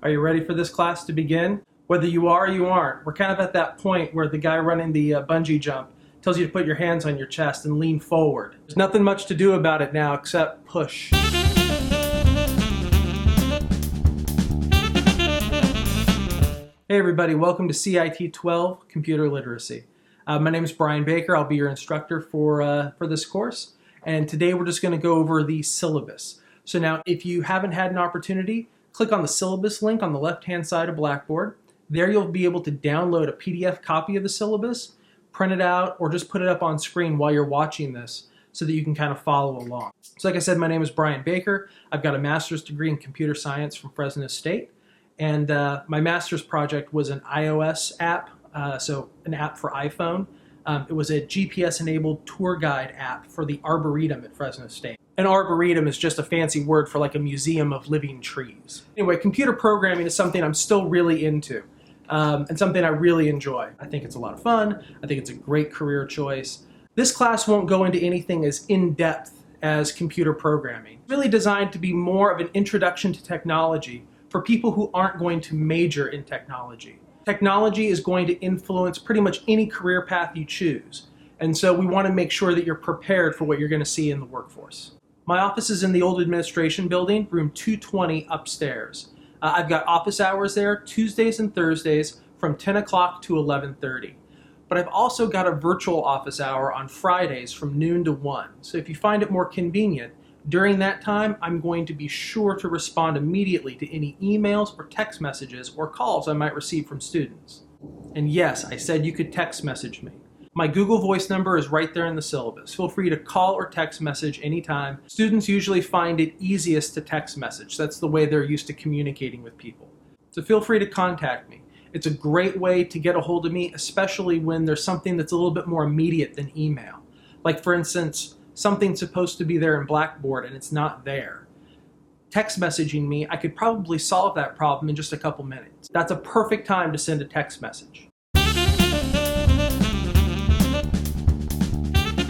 Are you ready for this class to begin? Whether you are or you aren't, we're kind of at that point where the guy running the bungee jump tells you to put your hands on your chest and lean forward. There's nothing much to do about it now except push. Hey everybody, welcome to CIT 12, Computer Literacy. My name is Brian Baker. I'll be your instructor for this course. And today we're just going to go over the syllabus. So now if you haven't had an opportunity, click on the syllabus link on the left-hand side of Blackboard. There you'll be able to download a PDF copy of the syllabus, print it out, or just put it up on screen while you're watching this so that you can kind of follow along. So like I said, my name is Brian Baker. I've got a master's degree in computer science from Fresno State. And my master's project was an iOS app, so an app for iPhone. It was a GPS-enabled tour guide app for the Arboretum at Fresno State. An arboretum is just a fancy word for like a museum of living trees. Anyway, computer programming is something I'm still really into and something I really enjoy. I think it's a lot of fun. I think it's a great career choice. This class won't go into anything as in-depth as computer programming. It's really designed to be more of an introduction to technology for people who aren't going to major in technology. Technology is going to influence pretty much any career path you choose. And so we want to make sure that you're prepared for what you're going to see in the workforce. My office is in the old administration building, room 220 upstairs. I've got office hours there Tuesdays and Thursdays from 10 o'clock to 11:30. But I've also got a virtual office hour on Fridays from noon to 1. So if you find it more convenient, during that time, I'm going to be sure to respond immediately to any emails or text messages or calls I might receive from students. And yes, I said you could text message me. My Google Voice number is right there in the syllabus. Feel free to call or text message anytime. Students usually find it easiest to text message. That's the way they're used to communicating with people. So feel free to contact me. It's a great way to get a hold of me, especially when there's something that's a little bit more immediate than email. Like for instance, something's supposed to be there in Blackboard and it's not there. Text messaging me, I could probably solve that problem in just a couple minutes. That's a perfect time to send a text message.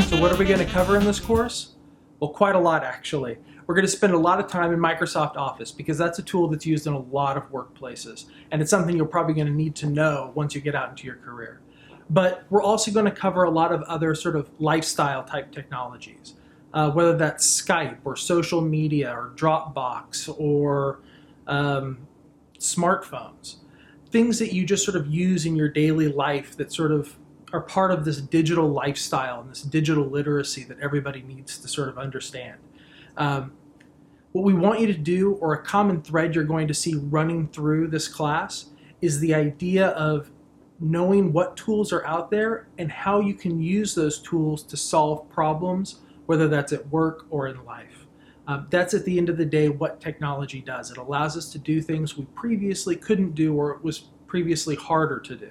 So what are we going to cover in this course? Well, quite a lot actually. We're going to spend a lot of time in Microsoft Office because that's a tool that's used in a lot of workplaces. And it's something you're probably going to need to know once you get out into your career. But we're also going to cover a lot of other sort of lifestyle type technologies, whether that's Skype or social media or Dropbox or smartphones. Things that you just sort of use in your daily life that sort of are part of this digital lifestyle and this digital literacy that everybody needs to sort of understand. What we want you to do, or a common thread you're going to see running through this class, is the idea of knowing what tools are out there and how you can use those tools to solve problems, whether that's at work or in life. That's at the end of the day what technology does. It allows us to do things we previously couldn't do or it was previously harder to do.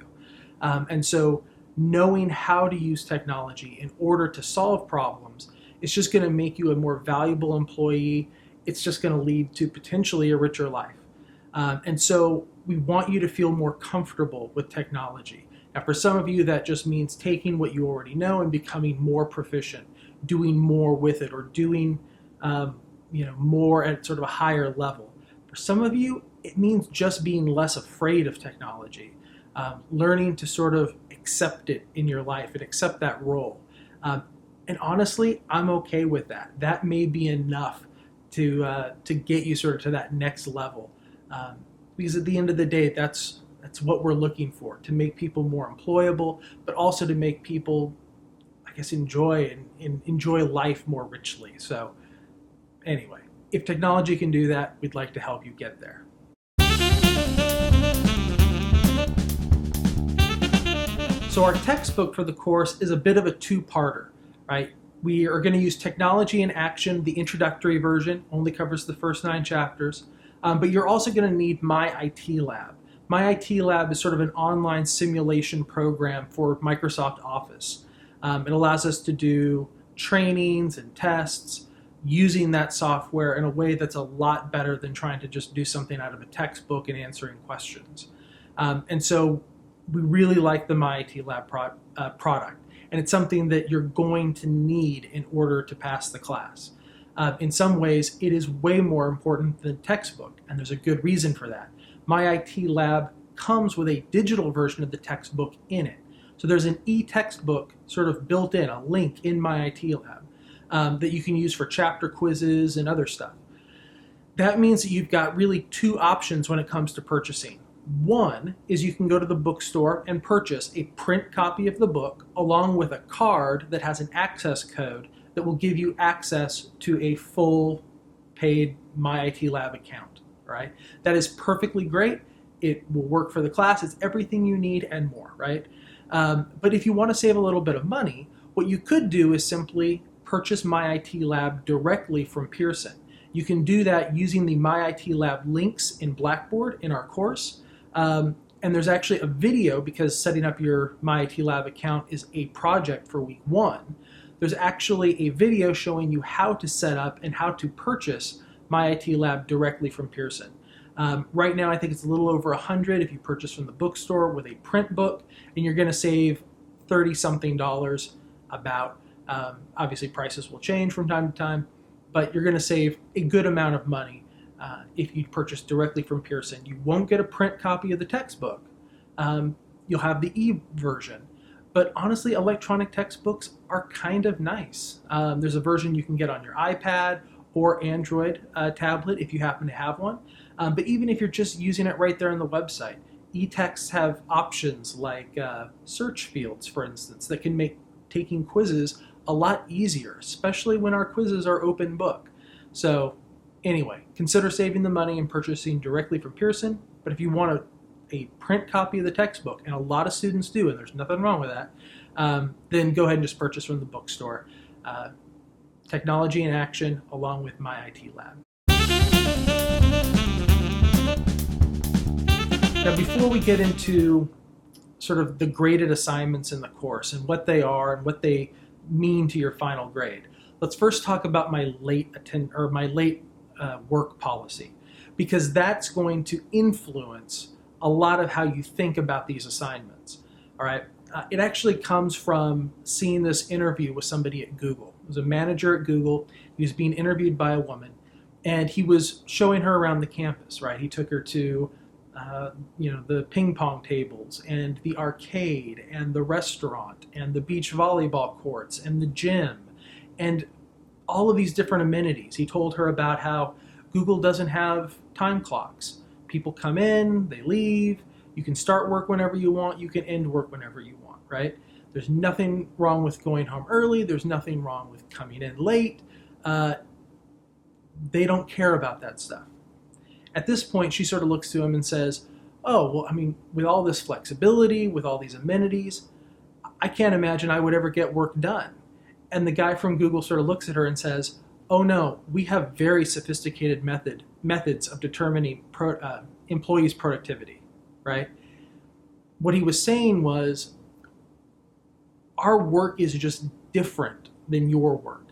And so knowing how to use technology in order to solve problems is just going to make you a more valuable employee. It's just going to lead to potentially a richer life. And so we want you to feel more comfortable with technology. Now for some of you that just means taking what you already know and becoming more proficient, doing more with it, or doing more at sort of a higher level. For some of you, it means just being less afraid of technology, learning to sort of accept it in your life and accept that role. And honestly, I'm okay with that. That may be enough to get you sort of to that next level. Because at the end of the day, that's what we're looking for, to make people more employable, but also to make people, I guess, enjoy life more richly. So anyway, if technology can do that, we'd like to help you get there. So our textbook for the course is a bit of a two-parter, right? We are going to use Technology in Action. The introductory version only covers the first 9 chapters. But you're also going to need My IT Lab. My IT Lab is sort of an online simulation program for Microsoft Office. It allows us to do trainings and tests using that software in a way that's a lot better than trying to just do something out of a textbook and answering questions. And so we really like the My IT Lab product. And it's something that you're going to need in order to pass the class. In some ways, it is way more important than textbook, and there's a good reason for that. My IT Lab comes with a digital version of the textbook in it. So there's an e-textbook sort of built in, a link in My IT Lab that you can use for chapter quizzes and other stuff. That means that you've got really two options when it comes to purchasing. One is you can go to the bookstore and purchase a print copy of the book along with a card that has an access code that will give you access to a full paid My IT Lab account, right? That is perfectly great. It will work for the class. It's everything you need and more, right? But if you want to save a little bit of money, what you could do is simply purchase My IT Lab directly from Pearson. You can do that using the My IT Lab links in Blackboard in our course. And there's actually a video, because setting up your My IT Lab account is a project for week 1. There's actually a video showing you how to set up and how to purchase My IT Lab directly from Pearson. Right now, I think it's a little over $100 if you purchase from the bookstore with a print book, and you're going to save $30-something about. Obviously, prices will change from time to time, but you're going to save a good amount of money if you purchase directly from Pearson. You won't get a print copy of the textbook. You'll have the e-version. But honestly, electronic textbooks are kind of nice. There's a version you can get on your iPad or Android tablet if you happen to have one. But even if you're just using it right there on the website, e-texts have options like search fields, for instance, that can make taking quizzes a lot easier, especially when our quizzes are open book. So anyway, consider saving the money and purchasing directly from Pearson. But if you want a print copy of the textbook, and a lot of students do, and there's nothing wrong with that, then go ahead and just purchase from the bookstore. Technology in action along with My IT Lab. Now, before we get into sort of the graded assignments in the course and what they are and what they mean to your final grade, let's first talk about my late work policy, because that's going to influence a lot of how you think about these assignments. All right. It actually comes from seeing this interview with somebody at Google. It was a manager at Google. He was being interviewed by a woman, and he was showing her around the campus, right? He took her to, the ping pong tables and the arcade and the restaurant and the beach volleyball courts and the gym and all of these different amenities. He told her about how Google doesn't have time clocks. People come in, they leave. You can start work whenever you want. You can end work whenever you want, right? There's nothing wrong with going home early. There's nothing wrong with coming in late. They don't care about that stuff. At this point, she sort of looks to him and says, oh, well, I mean, with all this flexibility, with all these amenities, I can't imagine I would ever get work done. And the guy from Google sort of looks at her and says, oh no, we have very sophisticated methods of determining employees' productivity, right? What he was saying was, our work is just different than your work.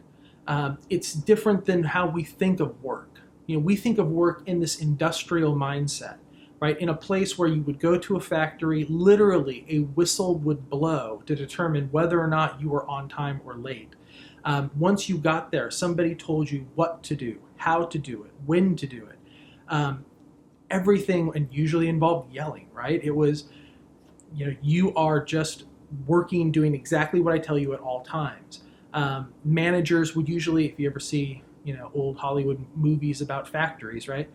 It's different than how we think of work. We think of work in this industrial mindset, right? In a place where you would go to a factory, literally a whistle would blow to determine whether or not you were on time or late. Once you got there, somebody told you what to do, how to do it, when to do it. Everything, and usually involved yelling, right? It was, you are just working, doing exactly what I tell you at all times. Managers would usually, if you ever see, old Hollywood movies about factories, right?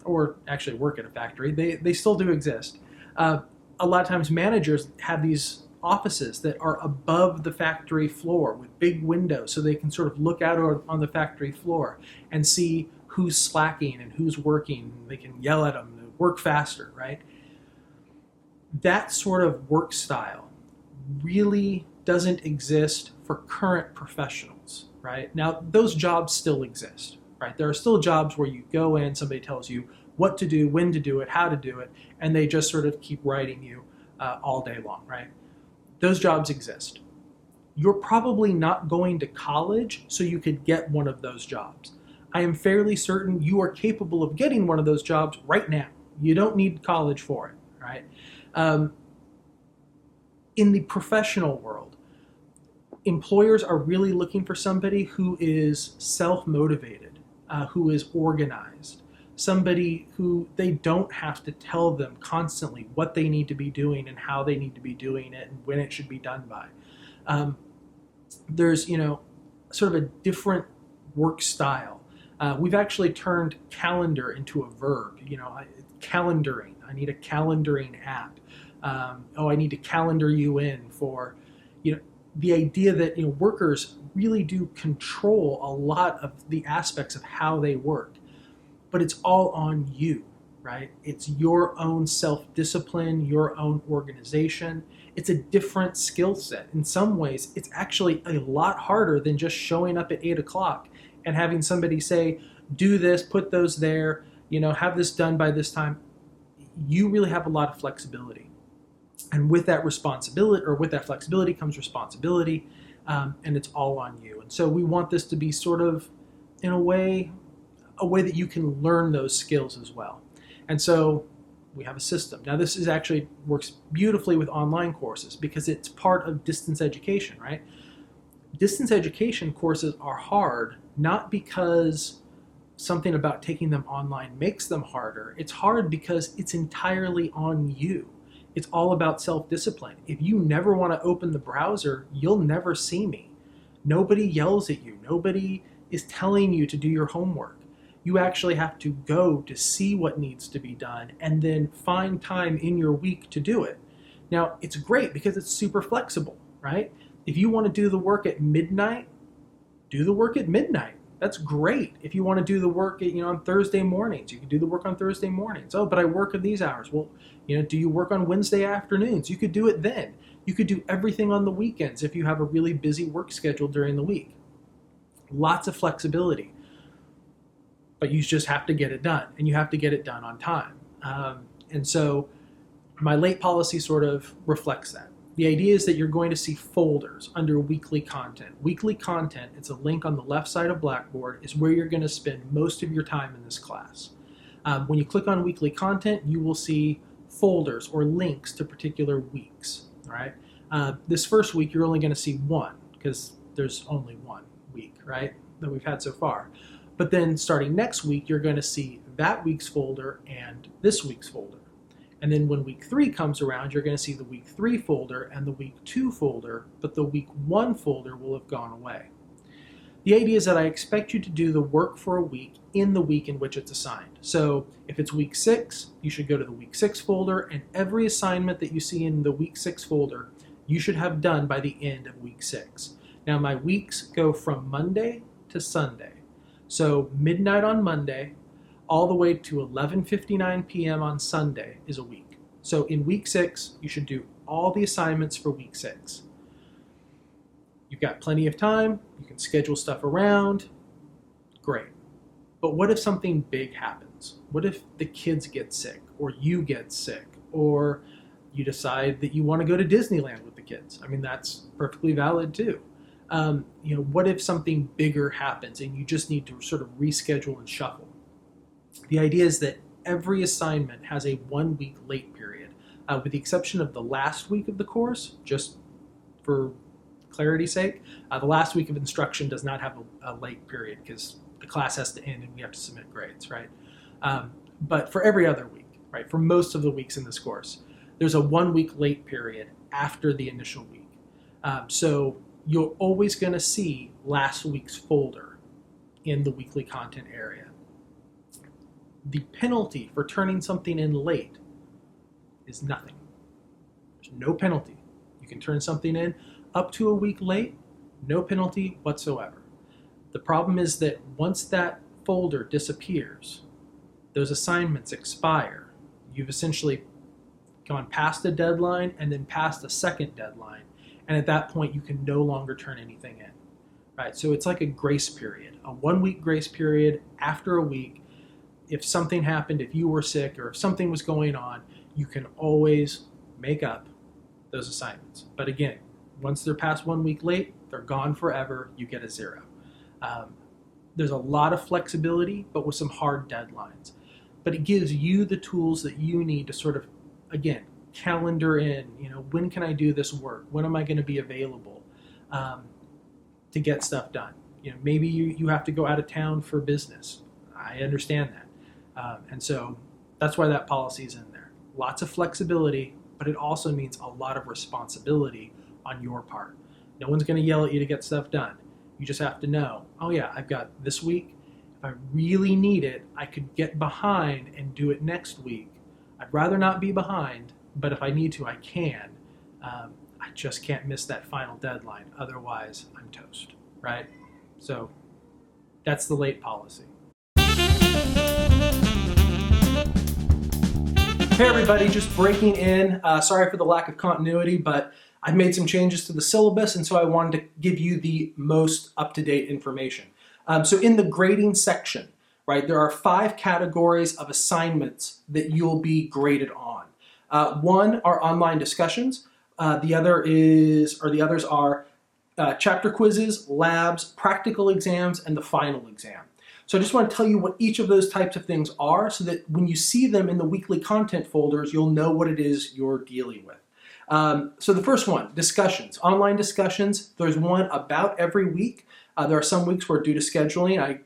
Or actually work at a factory, they still do exist. A lot of times managers have these offices that are above the factory floor with big windows, so they can sort of look out on the factory floor and see who's slacking and who's working. They can yell at them to work faster, right? That sort of work style really doesn't exist for current professionals, right? Now, those jobs still exist, right? There are still jobs where you go in, somebody tells you what to do, when to do it, how to do it, and they just sort of keep writing you all day long, right? Those jobs exist. You're probably not going to college so you could get one of those jobs. I am fairly certain you are capable of getting one of those jobs right now. You don't need college for it, right? In the professional world, Employers are really looking for somebody who is self-motivated, who is organized, somebody who they don't have to tell them constantly what they need to be doing and how they need to be doing it and when it should be done by. There's, sort of a different work style. We've actually turned calendar into a verb. Calendaring. I need a calendaring app. I need to calendar you in for, the idea that workers really do control a lot of the aspects of how they work, but it's all on you, right? It's your own self-discipline, your own organization. It's a different skill set. In some ways, it's actually a lot harder than just showing up at 8 o'clock and having somebody say, do this, put those there, have this done by this time. You really have a lot of flexibility. And with that responsibility, or with that flexibility, comes responsibility, and it's all on you. And so we want this to be sort of, in a way that you can learn those skills as well. And so we have a system. Now this actually works beautifully with online courses because it's part of distance education, right? Distance education courses are hard, not because something about taking them online makes them harder. It's hard because it's entirely on you. It's all about self-discipline. If you never want to open the browser, you'll never see me. Nobody yells at you. Nobody is telling you to do your homework. You actually have to go to see what needs to be done and then find time in your week to do it. Now, it's great because it's super flexible, right? If you want to do the work at midnight, do the work at midnight. That's great. If you want to do the work on Thursday mornings, you can do the work on Thursday mornings. Oh, but I work at these hours. Well, do you work on Wednesday afternoons? You could do it then. You could do everything on the weekends if you have a really busy work schedule during the week. Lots of flexibility. But you just have to get it done, and you have to get it done on time. And so my late policy sort of reflects that. The idea is that you're going to see folders under weekly content. Weekly content, it's a link on the left side of Blackboard, is where you're going to spend most of your time in this class. When you click on weekly content, you will see folders or links to particular weeks. All right. This first week, you're only going to see one because there's only one week, right, that we've had so far. But then starting next week, you're going to see that week's folder and this week's folder. And then when week 3 comes around, you're going to see the week 3 folder and the week 2 folder, but the week 1 folder will have gone away. The idea is that I expect you to do the work for a week in the week in which it's assigned. So if it's week 6, you should go to the week 6 folder, and every assignment that you see in the week 6 folder, you should have done by the end of week 6. Now my weeks go from Monday to Sunday. So midnight on Monday, all the way to 11:59 p.m. on Sunday is a week. So in week 6, you should do all the assignments for week 6. You've got plenty of time. You can schedule stuff around. Great. But what if something big happens? What if the kids get sick, or you get sick, or you decide that you want to go to Disneyland with the kids? I mean, that's perfectly valid too. What if something bigger happens and you just need to sort of reschedule and shuffle? The idea is that every assignment has a 1-week late period, with the exception of the last week of the course, just for clarity's sake. The last week of instruction does not have a late period because the class has to end and we have to submit grades, right? But for every other week, right, for most of the weeks in this course, there's a 1-week late period after the initial week. So you're always going to see last week's folder in the weekly content area. The penalty for turning something in late is nothing. There's no penalty. You can turn something in up to a week late, no penalty whatsoever. The problem is that once that folder disappears, those assignments expire. You've essentially gone past a deadline and then past a second deadline, and at that point you can no longer turn anything in. Right? So it's like a grace period, a 1-week grace period after a week. If something happened, if you were sick, or if something was going on, you can always make up those assignments. But again, once they're past 1 week late, they're gone forever. You get a 0. There's a lot of flexibility, but with some hard deadlines. But it gives you the tools that you need to sort of, again, calendar in, when can I do this work? When am I going to be available? to get stuff done. Maybe you have to go out of town for business. I understand that. And so that's why that policy is in there. Lots of flexibility, but it also means a lot of responsibility on your part. No one's going to yell at you to get stuff done. You just have to know, oh yeah, I've got this week. If I really need it, I could get behind and do it next week. I'd rather not be behind, but if I need to, I can. I just can't miss that final deadline. Otherwise, I'm toast, right? So that's the late policy. Hey everybody, just breaking in. Sorry for the lack of continuity, but I've made some changes to the syllabus, and so I wanted to give you the most up-to-date information. So in the grading section, right, there are 5 categories of assignments that you'll be graded on. One are online discussions. The others are chapter quizzes, labs, practical exams, and the final exam. So I just want to tell you what each of those types of things are so that when you see them in the weekly content folders, you'll know what it is you're dealing with. So the first one, discussions, online discussions. There's one about every week. There are some weeks where due to scheduling, I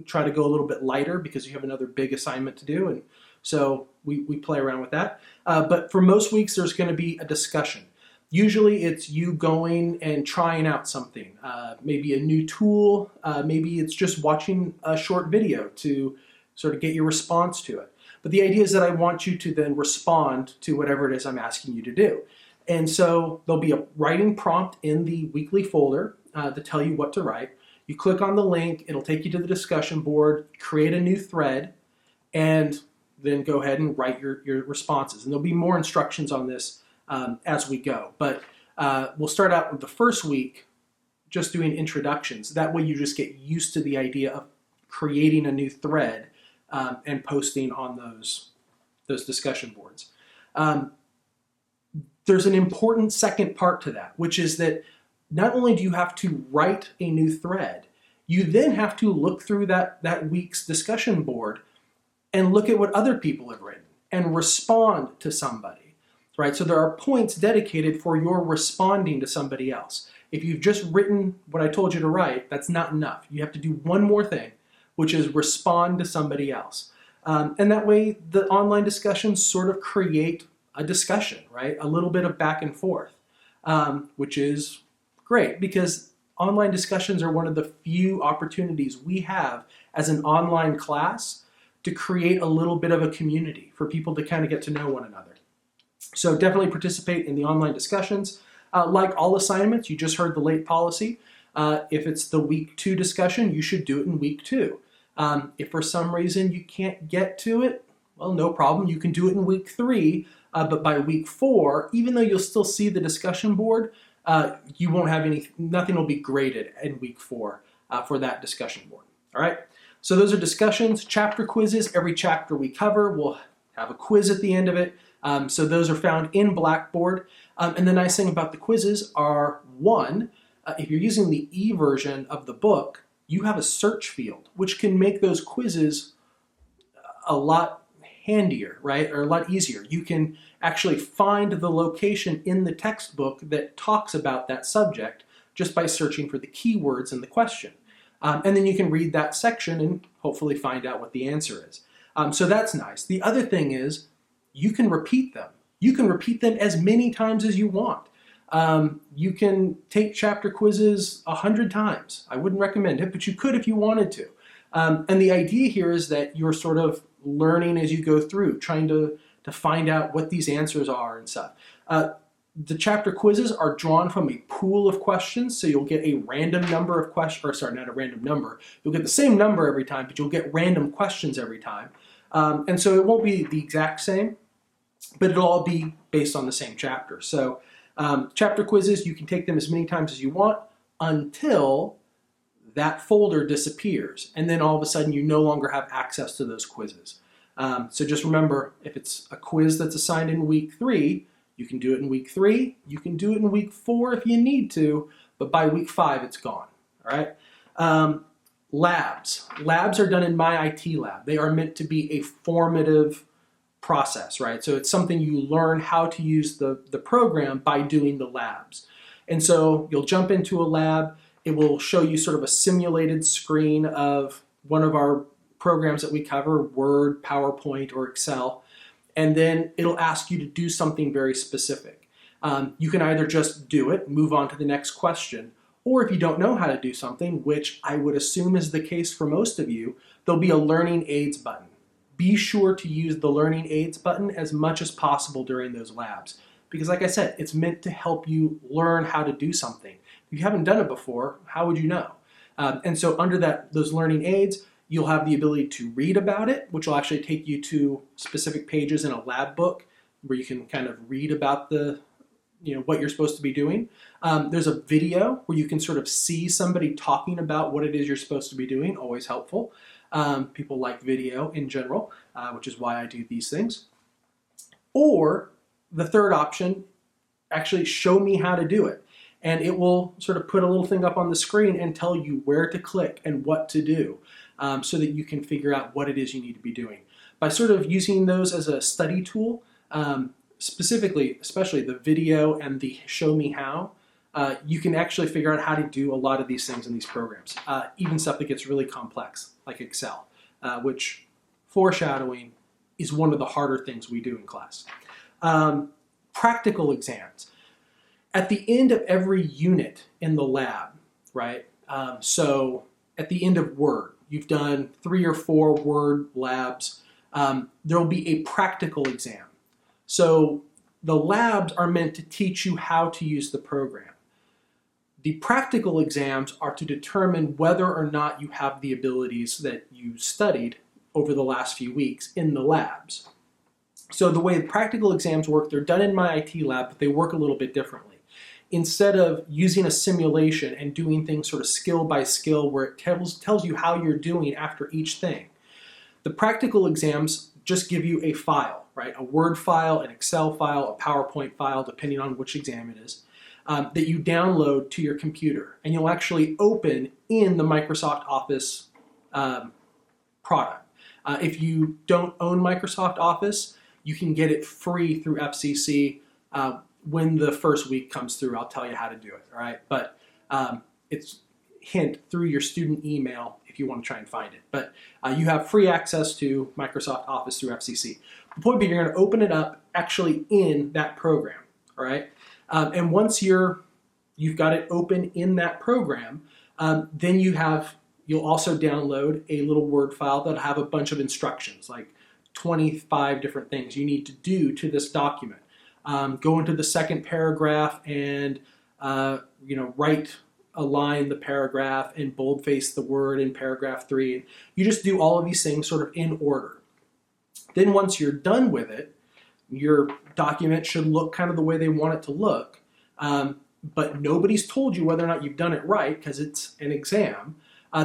try to go a little bit lighter because you have another big assignment to do, and so we play around with that. But for most weeks, there's going to be a discussion. Usually it's you going and trying out something, maybe a new tool, maybe it's just watching a short video to sort of get your response to it. But the idea is that I want you to then respond to whatever it is I'm asking you to do. And so there'll be a writing prompt in the weekly folder to tell you what to write. You click on the link, it'll take you to the discussion board, create a new thread, and then go ahead and write your responses. And there'll be more instructions on this as we go. But we'll start out with the first week just doing introductions. That way you just get used to the idea of creating a new thread and posting on those discussion boards. There's an important second part to that, which is that not only do you have to write a new thread, you then have to look through that week's discussion board and look at what other people have written and respond to somebody, right? So there are points dedicated for your responding to somebody else. If you've just written what I told you to write, that's not enough. You have to do one more thing, which is respond to somebody else. And that way the online discussions sort of create a discussion, right? A little bit of back and forth, which is great because online discussions are one of the few opportunities we have as an online class to create a little bit of a community for people to kind of get to know one another. So definitely participate in the online discussions. Like all assignments, you just heard the late policy. If it's the week 2 discussion, you should do it in week 2. If for some reason you can't get to it, well, no problem. You can do it in week 3, but by week 4, even though you'll still see the discussion board, you won't have nothing will be graded in week 4 for that discussion board. All right. So those are discussions, chapter quizzes. Every chapter we cover will have a quiz at the end of it. So those are found in Blackboard. And the nice thing about the quizzes are, one, if you're using the e-version of the book, you have a search field, which can make those quizzes a lot handier, right? Or a lot easier. You can actually find the location in the textbook that talks about that subject just by searching for the keywords in the question. And then you can read that section and hopefully find out what the answer is. So that's nice. The other thing is you can repeat them. You can repeat them as many times as you want. You can take chapter quizzes 100 times. I wouldn't recommend it, but you could if you wanted to. And the idea here is that you're sort of learning as you go through, trying to find out what these answers are and stuff. The chapter quizzes are drawn from a pool of questions, so you'll get a random number of questions, or sorry, not a random number. You'll get the same number every time, but you'll get random questions every time. And so it won't be the exact same, but it'll all be based on the same chapter. So chapter quizzes, you can take them as many times as you want until that folder disappears. And then all of a sudden you no longer have access to those quizzes. So just remember, if it's a quiz that's assigned in week 3, you can do it in week 3. You can do it in week 4 if you need to, but by week 5, it's gone. All right. Labs. Labs are done in My IT Lab. They are meant to be a formative process, right? So it's something you learn how to use the program by doing the labs. And so you'll jump into a lab. It will show you sort of a simulated screen of one of our programs that we cover, Word, PowerPoint, or Excel. And then it'll ask you to do something very specific. You can either just do it, move on to the next question, or if you don't know how to do something, which I would assume is the case for most of you, there'll be a Learning Aids button. Be sure to use the Learning Aids button as much as possible during those labs. Because like I said, it's meant to help you learn how to do something. If you haven't done it before, how would you know? And so under those Learning Aids, you'll have the ability to read about it, which will actually take you to specific pages in a lab book where you can kind of read about what you're supposed to be doing. There's a video where you can sort of see somebody talking about what it is you're supposed to be doing, always helpful. People like video in general, which is why I do these things. Or the third option, actually show me how to do it. And it will sort of put a little thing up on the screen and tell you where to click and what to do so that you can figure out what it is you need to be doing. By sort of using those as a study tool, especially the video and the show me how, you can actually figure out how to do a lot of these things in these programs, even stuff that gets really complex, like Excel, which foreshadowing is one of the harder things we do in class. Practical exams. At the end of every unit in the lab, right? So at the end of Word, you've done 3 or 4 Word labs, there will be a practical exam. So the labs are meant to teach you how to use the program. The practical exams are to determine whether or not you have the abilities that you studied over the last few weeks in the labs. So the way the practical exams work, they're done in my IT lab, but they work a little bit differently. Instead of using a simulation and doing things sort of skill by skill where it tells you how you're doing after each thing, the practical exams just give you a file, right? A Word file, an Excel file, a PowerPoint file, depending on which exam it is, that you download to your computer. And you'll actually open in the Microsoft Office product. If you don't own Microsoft Office, you can get it free through FCC. When the first week comes through, I'll tell you how to do it, all right? But it's hint through your student email if you want to try and find it. But you have free access to Microsoft Office through FCC. The point being, you're going to open it up actually in that program, all right? And once you've got it open in that program, then you'll also download a little Word file that'll have a bunch of instructions, like 25 different things you need to do to this document. Go into the second paragraph and align the paragraph and boldface the word in paragraph 3. You just do all of these things sort of in order. Then once you're done with it, your document should look kind of the way they want it to look, but nobody's told you whether or not you've done it right because it's an exam.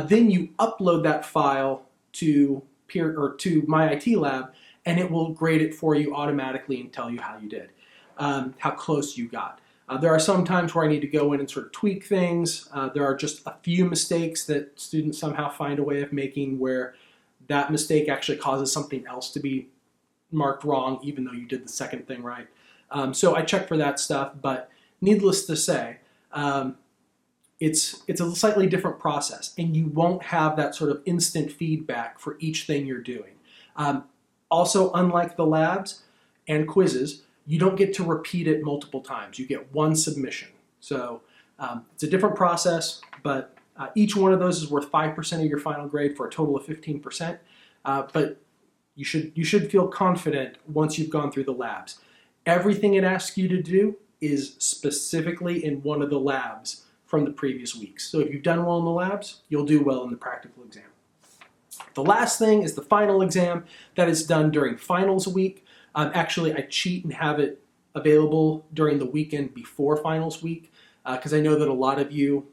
Then you upload that file to My IT Lab, and it will grade it for you automatically and tell you how you did, how close you got. There are some times where I need to go in and sort of tweak things. There are just a few mistakes that students somehow find a way of making where that mistake actually causes something else to be marked wrong, even though you did the second thing right. So I check for that stuff, but needless to say, it's a slightly different process, and you won't have that sort of instant feedback for each thing you're doing. Also, unlike the labs and quizzes, you don't get to repeat it multiple times. You get one submission. So it's a different process, but each one of those is worth 5% of your final grade for a total of 15%. But you should feel confident once you've gone through the labs. Everything it asks you to do is specifically in one of the labs from the previous weeks. So if you've done well in the labs, you'll do well in the practical exam. The last thing is the final exam. That is done during finals week. Actually, I cheat and have it available during the weekend before finals week because I know that a lot of you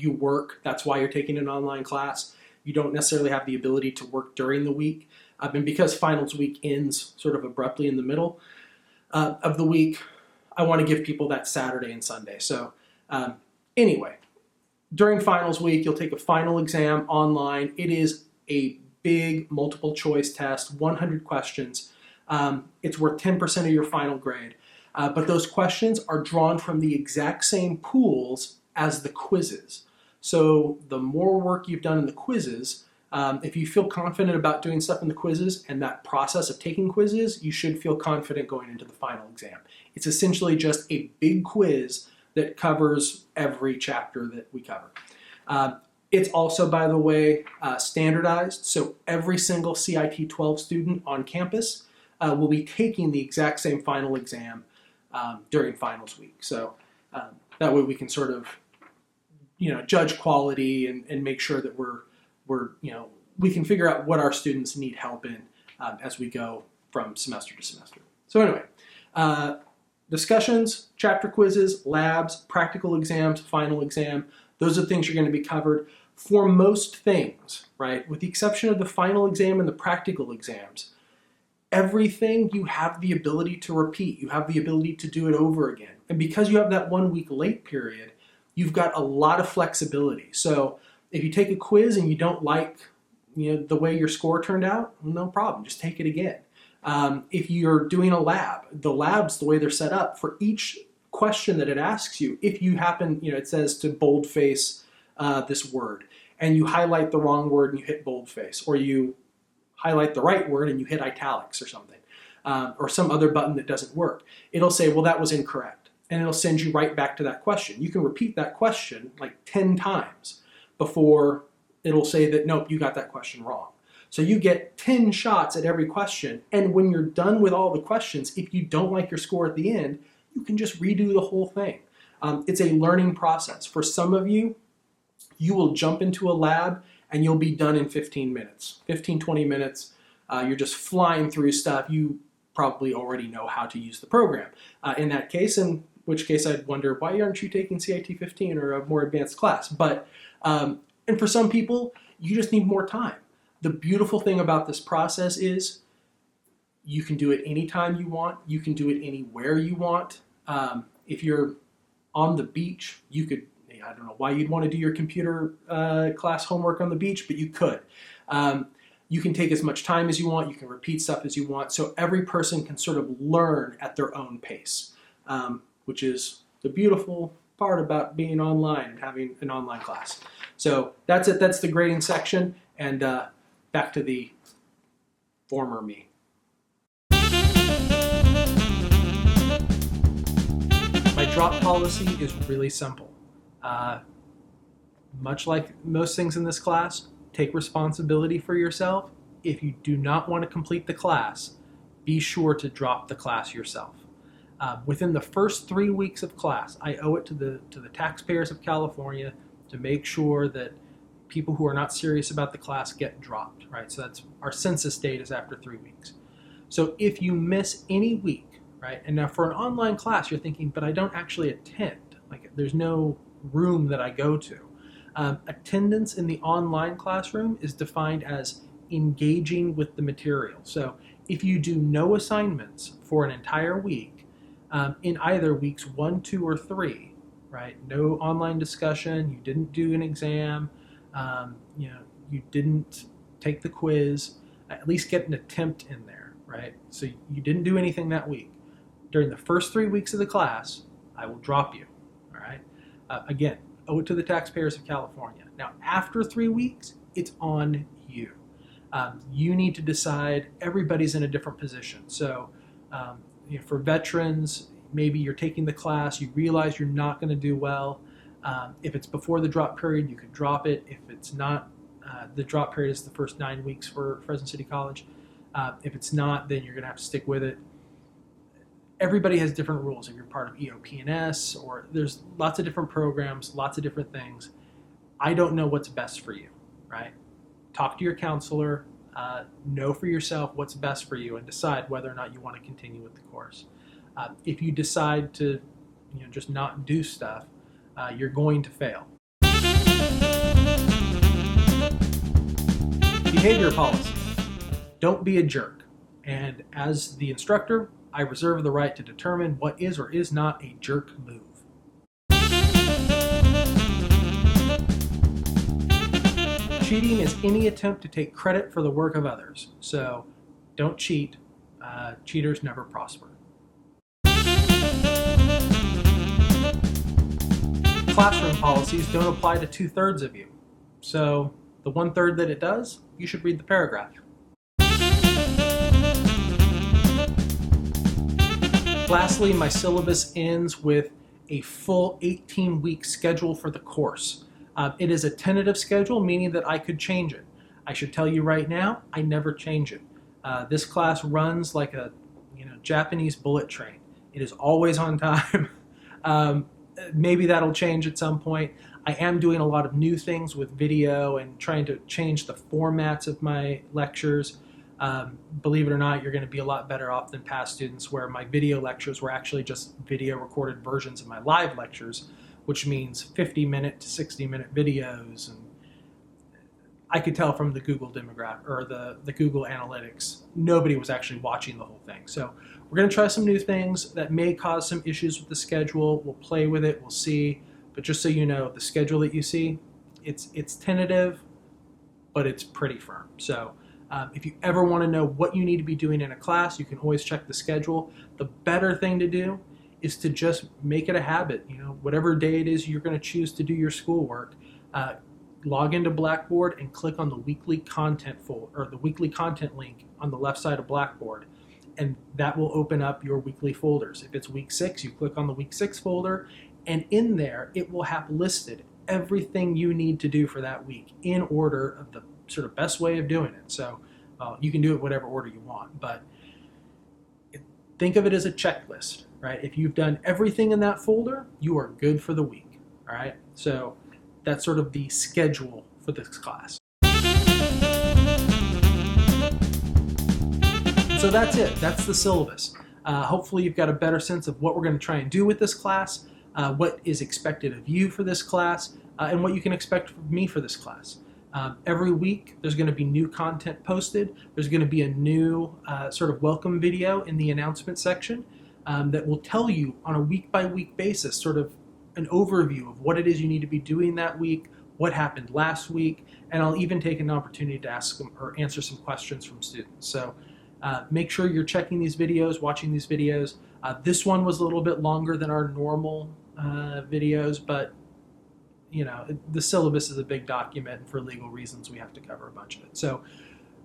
work. That's why you're taking an online class. You don't necessarily have the ability to work during the week. And because finals week ends sort of abruptly in the middle of the week, I want to give people that Saturday and Sunday. So anyway, during finals week, you'll take a final exam online. It is a big multiple choice test, 100 questions. It's worth 10% of your final grade. But those questions are drawn from the exact same pools as the quizzes. So the more work you've done in the quizzes, if you feel confident about doing stuff in the quizzes and that process of taking quizzes, you should feel confident going into the final exam. It's essentially just a big quiz that covers every chapter that we cover. It's also, by the way, standardized, so every single CIT 12 student on campus will be taking the exact same final exam during finals week. So that way we can sort of, judge quality and make sure that we can figure out what our students need help in as we go from semester to semester. So anyway, discussions, chapter quizzes, labs, practical exams, final exam, those are things you're going to be covered. For most things, right, with the exception of the final exam and the practical exams, everything you have the ability to repeat. You have the ability to do it over again. And because you have that 1 week late period, you've got a lot of flexibility. So if you take a quiz and you don't like the way your score turned out, no problem, just take it again. If you're doing a lab, the labs, the way they're set up, for each question that it asks you, if you happen, it says to boldface this word, and you highlight the wrong word and you hit boldface, or you highlight the right word and you hit italics or something, or some other button that doesn't work, it'll say, well, that was incorrect. And it'll send you right back to that question. You can repeat that question like 10 times before it'll say that, nope, you got that question wrong. So you get 10 shots at every question, and when you're done with all the questions, if you don't like your score at the end, you can just redo the whole thing. It's a learning process. For some of you, you will jump into a lab and you'll be done in 15 minutes, 15, 20 minutes. You're just flying through stuff. You probably already know how to use the program. In that case, in which case I'd wonder, why aren't you taking CIT 15 or a more advanced class? But, and for some people, you just need more time. The beautiful thing about this process is you can do it anytime you want. You can do it anywhere you want. If you're on the beach, you could, I don't know why you'd want to do your computer class homework on the beach, but you could. You can take as much time as you want. You can repeat stuff as you want. So every person can sort of learn at their own pace, which is the beautiful part about being online and having an online class. So that's it. That's the grading section. And back to the former me. My drop policy is really simple. Much like most things in this class, take responsibility for yourself. If you do not want to complete the class, be sure to drop the class yourself. Within the first 3 weeks of class, I owe it to the taxpayers of California to make sure that people who are not serious about the class get dropped, right? So that's our census date is after 3 weeks. So if you miss any week, right? And now for an online class, you're thinking, but I don't actually attend. Like there's no room that I go to. Attendance in the online classroom is defined as engaging with the material. So if you do no assignments for an entire week, in either weeks 1, 2, or 3, right? No online discussion, you didn't do an exam, you didn't take the quiz, at least get an attempt in there, right? So you didn't do anything that week. During the first 3 weeks of the class, I will drop you, all right? Again, owe it to the taxpayers of California. Now, after 3 weeks, it's on you. You need to decide. Everybody's in a different position. So for veterans, maybe you're taking the class, you realize you're not going to do well. If it's before the drop period, you could drop it. If it's not, the drop period is the first 9 weeks for Fresno City College. If it's not, then you're going to have to stick with it. Everybody has different rules. If you're part of EOP&S, or there's lots of different programs, lots of different things. I don't know what's best for you, right? Talk to your counselor, know for yourself what's best for you, and decide whether or not you want to continue with the course. If you decide to, just not do stuff, you're going to fail. Behavior policy. Don't be a jerk. And as the instructor, I reserve the right to determine what is or is not a jerk move. Cheating is any attempt to take credit for the work of others. So don't cheat. Cheaters never prosper. Classroom policies don't apply to 2/3 of you. So the 1/3 that it does, you should read the paragraph. Lastly, my syllabus ends with a full 18-week schedule for the course. It is a tentative schedule, meaning that I could change it. I should tell you right now, I never change it. This class runs like a Japanese bullet train. It is always on time. Maybe that'll change at some point. I am doing a lot of new things with video and trying to change the formats of my lectures. Believe it or not, you're going to be a lot better off than past students where my video lectures were actually just video recorded versions of my live lectures, which means 50-minute to 60-minute videos. And I could tell from the Google demographic or the Google Analytics, nobody was actually watching the whole thing. So we're going to try some new things that may cause some issues with the schedule. We'll play with it, we'll see. But just so you know, the schedule that you see, it's tentative, but it's pretty firm. So if you ever want to know what you need to be doing in a class, you can always check the schedule. The better thing to do is to just make it a habit. Whatever day it is you're going to choose to do your schoolwork, log into Blackboard and click on the weekly content folder or the weekly content link on the left side of Blackboard, and that will open up your weekly folders. If it's week 6, you click on the week 6 folder, and in there it will have listed everything you need to do for that week in order of the sort of best way of doing it. So you can do it whatever order you want, but think of it as a checklist, right? If you've done everything in that folder, you are good for the week, all right? So that's sort of the schedule for this class. So that's it. That's the syllabus. Hopefully you've got a better sense of what we're going to try and do with this class, what is expected of you for this class, and what you can expect from me for this class. Every week there's going to be new content posted. There's going to be a new sort of welcome video in the announcement section that will tell you on a week-by-week basis sort of an overview of what it is you need to be doing that week, what happened last week, and I'll even take an opportunity to ask them or answer some questions from students. So make sure you're checking these videos, watching these videos. This one was a little bit longer than our normal videos, but the syllabus is a big document, and for legal reasons we have to cover a bunch of it. So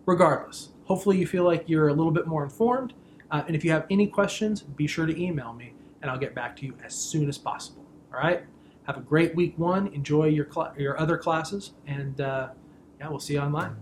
regardless, hopefully you feel like you're a little bit more informed, and if you have any questions, be sure to email me and I'll get back to you as soon as possible. All right? Have a great week 1, enjoy your other classes, and yeah, we'll see you online.